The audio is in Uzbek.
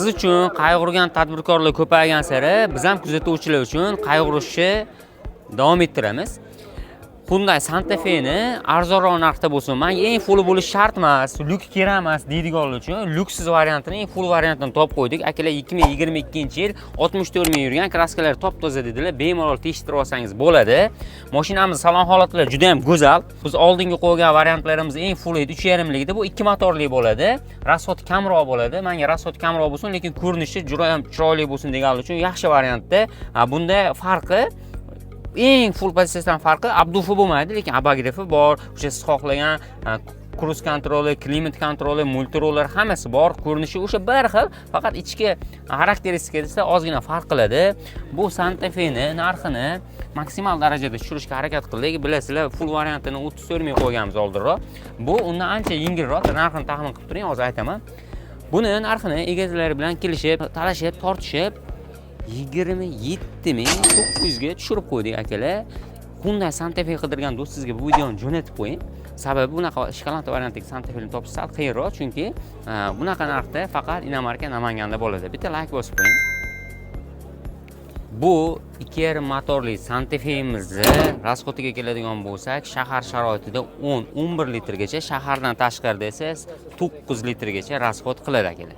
Siz uchun qayg'urgan tadbirkorlar ko'paygan sari biz ham kuzatuvchilar uchun qayg'urishni davom ettiramiz. Hyundai Santa Fe'ni arzonroq narxda bo'lsin. Menga eng full bo'lish shart emas, lyuk kerak emas deydiganlar uchun lyuksiz variantini, eng full variantini topib qo'ydik. Akalar 2022-yil 64 ming yurgan kraskalar top-toza dedilar. Bemalol tekshirib olsangiz bo'ladi. Mashinamiz salon holatlari juda ham go'zal. Biz oldingi qo'ygan variantlarimiz eng full edi, 3.5 likda. Bu 2 motorli bo'ladi. Rasxoti kamroq bo'ladi. Menga rasxoti kamroq bo'lsin, lekin ko'rinishi juda ham chiroyli bo'lsin deganlar uchun yaxshi variantda. Bunda farqi eng full pozitsiyasidan farqi abdufi bo'lmaydi, lekin abagrifi bor. O'sha siz xohlagan kruz kontroli, klimat kontroli, multiroller hammasi bor. Ko'rinishi o'sha bir xil, faqat ichki xarakteristikasida ozgina farq qiladi. Bu Santa Fe'ni narxini maksimal darajada tushirishga harakat qildik. Bilasizlar, full variantini 34 ming qo'yganmiz oldinroq. Bu undan ancha yengilroq. Narxini taxmin qilib turing, hozir aytaman. Buni narxini egalari bilan kelishib, talashib, tortishib 27.900 ga tushirib qo'ydik akalar. Hyundai Santa Fe qidirgan do'stingizga bu videoni jo'natib qo'ying. Sababi bunaqa ishkalant variantdagi Santa Fe'ni topish sal qiyinroq, chunki bunaqa narxda faqat Inomarka Namanganda bo'ladi. Bitta like bosib qo'ying. Bu 2.5 motorli Santa Fe'mizni rasxotiga keladigan bo'lsak, shahar sharoitida 10-11 litrgacha, shahardan tashqarida esa 9 litrgacha rasxot qiladi akalar.